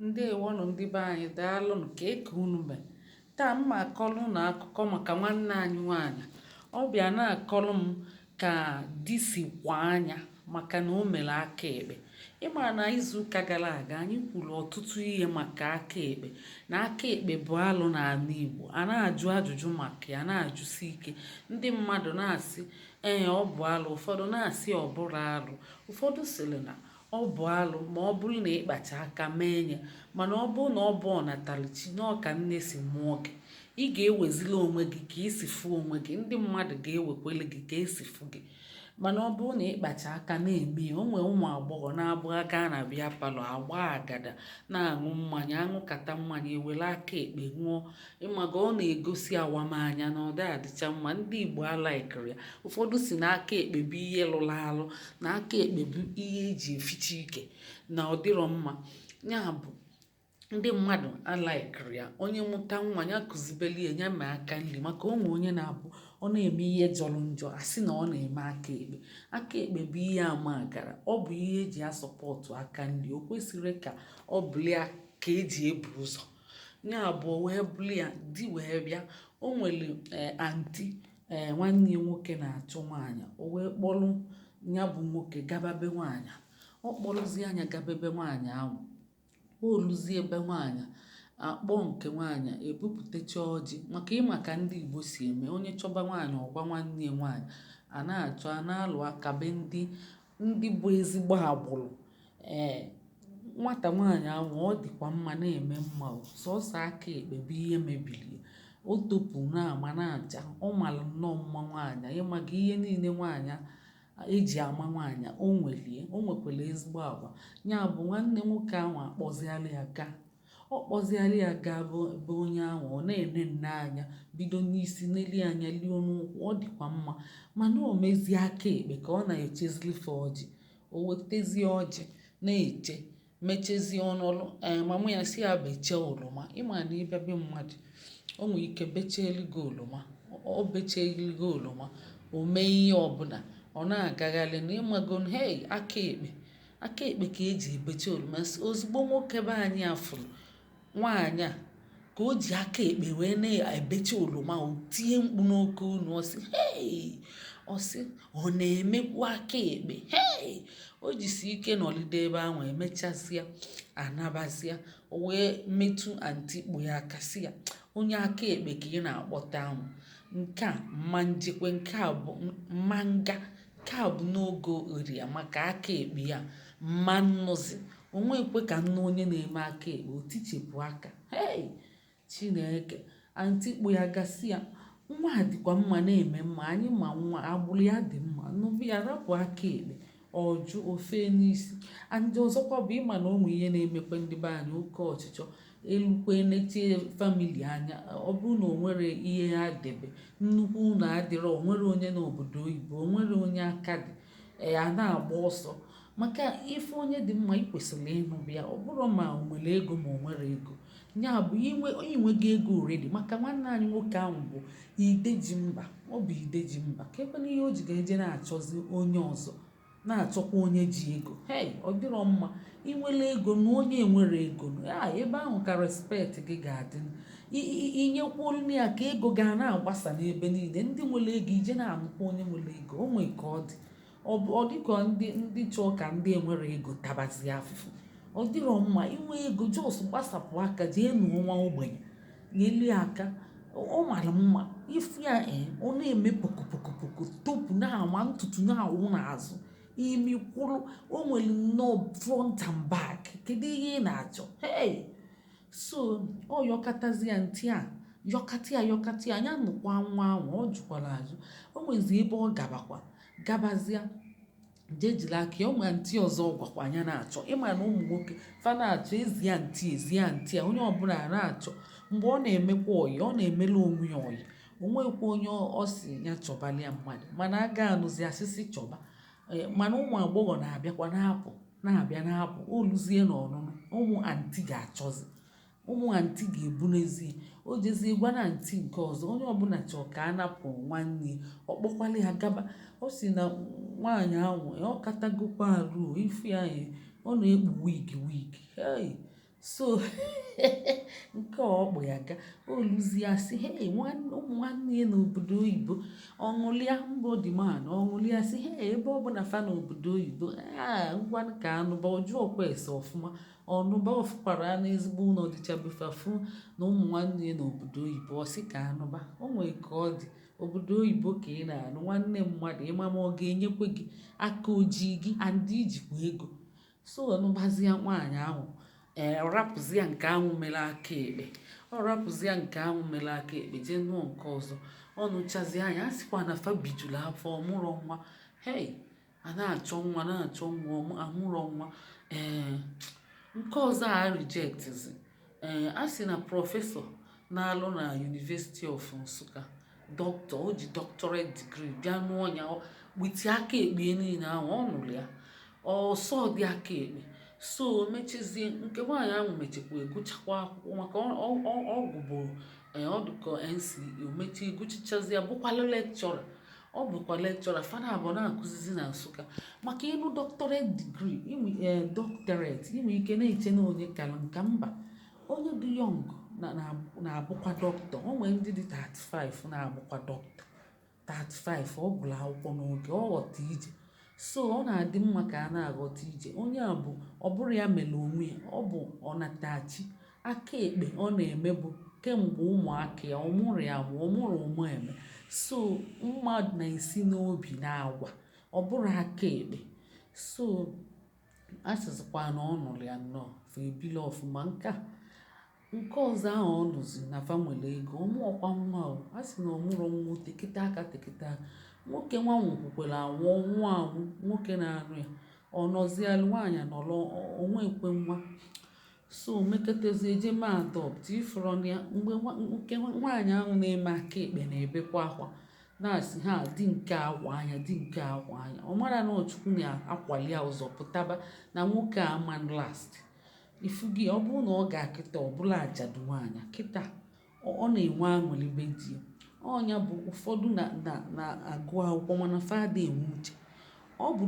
Ndewonu ndị be anyị, daalụnụ ka eke unu mee. Taa m akọlụ na akụkọ maka nwanne anyị nwaanyị. Ọ bịa na-akọlụ m ka di si kwa anya maka na o mere aka ekpe. Ịma na izuụka gara aga anyị kwuru ọtụtụ ihe maka aka ekpe, na aka ekpe bụ alụ n'ala Igbo. A na-ajụ ajụjụ maka ya, na-ajụsi ike. Ndị mmadụ na-asị ee ọ bụ alụ, ụfọdụ na-asị ọ bụrụ alụ. Ụfọdụ sịrị na ọ bụ alụ ma ọ bụrụ na ịkpacha aka mee ya, mana ọ bụrụ na ọ bụ ọnatalichi na ọka nne si mụọ gị, ị ga-ewezila onwe gị ka isi fụ onwe gị, ndị mmadụ ga-ewekwele gị ka esi fụ gị. Mana ọ bụrụ na ịkpacha aka na-eme ya, o nwere ụmụ agbọghọ na-abụ aka na bịa palọ agba agada na-aṅụ mmanya, aṅụkata mmanya ewere aka ekpe ṅụọ. Ịmaga ọ na-egosi awamanya na ọ dịghị adịcha mma. Ndị Igbo alaikiri ya. Ụfọdụ si na aka ekpe bụ ihe lụrụ alụ, na aka ekpe bụ ihe eji eficha ike, na ọ dịrọ mma. Ya bụ ndị mmadụ alaikiri ya. Onye mụta nwa ya kụzibeli ya mee aka nri, maka onwe onye na-abụ ọ na-eme ihe jọrọ njọ asị na ọ na-eme aka ekpe. Aka ekpe bụ ihe ama agara, ọ bụ ihe eji asọpọtụ aka nri. O kwesịrị ka ọ bụrụ ya ka eji ebu ụzọ. Ya bụ wee bụrụ ya, di wee bịa. O nwere Auntie nwanne ya nwoke na-achọ nwaanyị. O wee kpọrọ ya bụ nwoke gababe nwaanyị. Ọ kpọrọzie anya gabebe nwaanyị ahụ. O luzie ebe nwaanyị akpọ nke nwaanyị ebupụtacha ọjị, maka ịma ka ndị Igbo si eme. Onye chọba nwaanyị ọgwa nwanne ya nwaanyị, a na-achọ a na-alụ aka be ndị bụ ezigbo agbụrụ. Nwata nwaanyị ahụ ọ dịkwa mma, na-eme mma, sọsọ aka ekpe bụ ihe mebiri. O topu na-ama na-aja, ọ mara nnọọ mma nwaanyị. Ịmaga ihe niile nwaanyị eji ama nwaanyị o nwelie, o nwekwara ezigbo agwa. Ya bụ nwanne nwoke ahụ akpọziala ya gaa. Ọ kpọziala ya gaa bụ onye ahụ ọ na-ene nne anya, bido n'isi n'eli anya lie n'ụkwụ. Ọ dịkwa mma, mana o mezie aka ekpe ka ọ na-echezilife ọjị. O wetezie ọjị na-eche, mechezie ọnụlụ. Mama ya si ya bechee oroma. Ịma na ịbịa be mmadụ, o nwere ike bechee eligo oroma. O bechee eligo oroma, o mee ihe ọbụla, ọ na-agagharị na ịmago hei aka ekpe. Aka ekpe ka eji ebecha oroma. Ozugbo nwoke be anyị afụrụ nwaanyị a ka o ji aka ekpe wee na-ebecha oroma, o tie mkpu n'oke unu, ọ sị hei, ọ sị ọ na-emekwu aka ekpe hei. O jisi ike nọlide ebe ahụ, emechazịa anabazịa. O wee metụ Auntie kpu ya aka sị ya, onye aka ekpe ka ị na-akpọta ahụ, nke a mma njekwe, nke a bụ mma nga, nke a bụ n'oge oria, maka aka ekpe ya mma nnụzi. O nwekwe ka nna onye na-eme aka ekpe o tichepụ aka. Hei Chineke! Auntie kpu ya gasị ya, nwa a dịkwa mma, na-eme mma, anyị ma nwa agbụrụ ya dị mma, nnụbụ ya rapụ aka ekpe. Ọjụ ofe n'isi. Ndị ọzọkwa bụ ịma na ụmụ ihe na-emekwe ndị be anyị oke ọchịchọ. Elukwe netie famili anya, ọ bụrụ na o nwere ihe ha debe, nnukwu ụlọ adịrọ, o nwere onye n'obodo oyibo, o nwere onye aka dị, a na-agba ọsọ maka ife onye dị mma. Ikwesịrị ịnụbụ ya, ọ bụrụ ma o nwere ego ma o nwere ego. Ya bụ inwego ego oredi, maka nwanne anyị nwoke ahụ bụ ideji mba. Ọ bụ ideji mba. Ka ebe na ihe o ji ga-eje na-achọzi onye ọzọ, na-achọkwa onye ji ego. Hei, ọ dịrọ mma. Inwere ego na onye enwere ego, ebe ahụ ka respekt gị ga-adị. Inyekwuru ya ka ego ga na-agbasa n'ebe niile. Ndị nwere ego ije na-anụkwa onye nwere ego. O nwee ka ọ dị. Ọ dịka ndị chọọ ka ndị enwere ego tabazie afụfụ. Ọ dịrọ mma. Inwe ego jos gbasapụ aka jee nụọ nwa ogbenye, nyelu ya aka. Ọ mara mma ifu ya. Ọ na-eme pokopokopoko, topu na-ama ntutu na-awụ n'azụ, imi kwụrụ. O nwere nnọọ front and back. Kedu ihe ị na-achọ? Hei! So ọ yọkatazi ya ntị a yọkata ya anya nụkwa nwa ahụ. Ọ jụkwara ajụ. O nwezi ebe ọ gabakwa gabazia jejiri aka ya. O nwere Auntie ọzọ gwakwa anya na-achọ. Ịma na ụmụ nwoke fa na-achọ ezi Auntie a onye ọbụla na-achọ. Mgbe ọ na-emekwa ọyị, ọ na-emela onwe ya ọyị. O nwekwa onye ọ si ya chọbali ya mmadụ, mana a ga-anụzi asịsị chọba. Mana ụmụ agbọghọ na-abịakwa na-apụ, na-abịa na-apụ. O luzie n'ọnụnụ, ụmụ Auntie ga-achọzi, ụmụ Auntie ga-ebu n'ezie. O jezie gwa na Auntie nke ọzọ, onye ọbụla chọọ ka a napụ nwanne. Ọ kpọkwala ya gaba. Ọ si na nwaanyị ahụ ọ katagokwa arụ ifu ya. Ọ na-ekpu wigi. Hei! so nke a ọkpụ ya ga oluzi ya sị hei ụmụ nwanne ya n'obodo oyibo ọṅụlịa mba odiman ọṅụlịa sị hei ebe ọ bụ na fa n'obodo oyibo ngwanụ ka anụba ọjụ ọkwa ese ọfụma ọnụba ọfụkwara anụ ezigbo ụlọ dịchabefafu na ụmụ nwanne ya n'obodo oyibo ọsị ka anụba o nwere ka ọ dị obodo oyibo ka ị na-anụ nwanne mmadụ ịma ma ọ ga-enyekwe gị aka ojii gị andị ijikwa ego so ọnụbazia nwaanyị ahụ ọ rapụzia nke ahụ mere aka ekpe jee nụọ nke ọzọ ọ nụchazi anya a sịkwa na fa bijuru afọ ọmụrọ nwa hei a na-achọ nwa amụrọ nwa nke ọzọ a rejectzi a sị na prọfesọ na-alụ na University of Nsụka dọkịta o ji doctorate degree bịa nụọ ya gbiti aka ekpe niile ahụ ọ nụrụ ya ọsọ dị aka ekpe so mechizie nke nwaanyị ahụ mechikwa egụchakwa akwụkwọ maka ọgwụ bụ ọdụkọ NCE o mechi egụchichazie bụkwa lekchọra fada abụọ na-akụzizi na Nsụka maka ịnụ doctorate degree doctorate inwe ike na-eche na onye kara nka mba onye dị yọng na-abụkwa dọkịta o nwere ndị dị 35 na-abụkwa dọkịta 35 ọ gụrụ akwụkwọ n'oge ọ ghọta ije so ọ na-adị mma ka a na-aghọta ije onye a bụ ọ bụrụ ya mere onwe ya ọ bụ ọnatachi aka ekpe ọ na-eme bụ kemgbe ụmụaka ya ọ mụrụ ya ma ọ mụrụ ụmụ eme so mmadụ na-esi n'obi na-agwa ọ bụrụ aka ekpe so asịzikwa na ọ nụrụ ya nnọọ fa ebili ọfụma nke ọzọ ahụ ọ nụzi na fa nwere ego ọmụọkwa nwa a sị na ọ mụrụ nwa tekịta aka nwoke nwa nwụkwukwere anwụọ nwa anwụ nwoke na-anụ ya ọ nọzialụ nwaanyị nọrọ onwe ekwe nwa so mekọtazi eje ma adopt ifụrọ ya mgbe nke nwaanyị ahụ na-eme aka ekpe na-ebekwa akwa na-asị ha di nke akwa anya ọ mara na Chukwu na-akwali ya ụzọ pụtaba na nwoke a man last ifugi ọ bụrụ na ọ ga-akịta ọbụla ajadu nwaanyị kịta ọ na-enwe aṅụlibe di ya ọnya bụ ụfọdụ na-agụ akwụkwọ mana fada enwe uche ọ bụ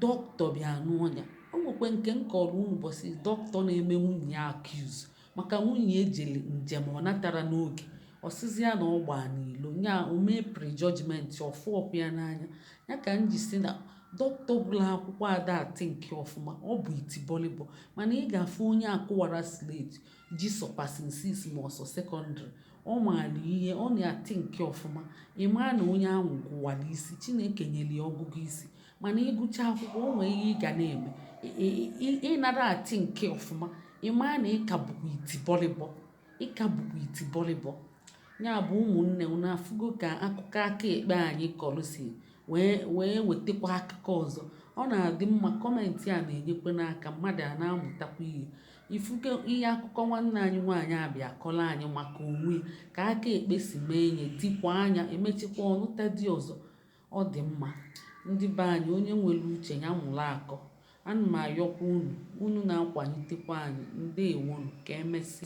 dọkịta bịa n'ọnya o nwekwe nke nkọrọ ụbọchị dọkịta na-eme nwunye ya accuse maka nwunye ejele njem ọ natara n'oge ọsịzịa na ọ gbaa n'ilo nya omee prejudgment ọfụọkụ ya n'anya ya ka m ji si na dọkịta bụla akwụkwọ ada atị nke ọfụma ọ bụ itibọlịbọ mana ị ga-afụ onye akụwara slate ji sọpasin 6 ma ọsọ sekọndịrị ọ maara ihe ọ na-atị nke ọfụma ịmaa na onye ahụ gụwara isi Chineke nyere ya ọgụgụ isi mana ịgụcha akwụkwọ o nwere ihe ị ga na-eme ịnara atị nke ọfụma ịmaa na ịka bụkwa itibọlịbọ ya bụ ụmụnne unu afụgo ka akụkọ aka ekpe anyị kọrọ si wee wetakwa akụkọ ọzọ ọ na-adị mma kọmentị a na-enyekwa n'aka mmadụ a na-amụtakwa ihe ifuke ihe akụkọ nwanne anyị nwaanyị abịa kọrọ anyị maka onwe ka aka ekpe si mee ihe dịkwa anya emechikwa ọnụta dị ọzọ ọ dị mma ndị be anyị onye nwere uche ya mụrụ akọ ana m ayọkwa unu na-akwalitekwa anyị ndewonu ka emesị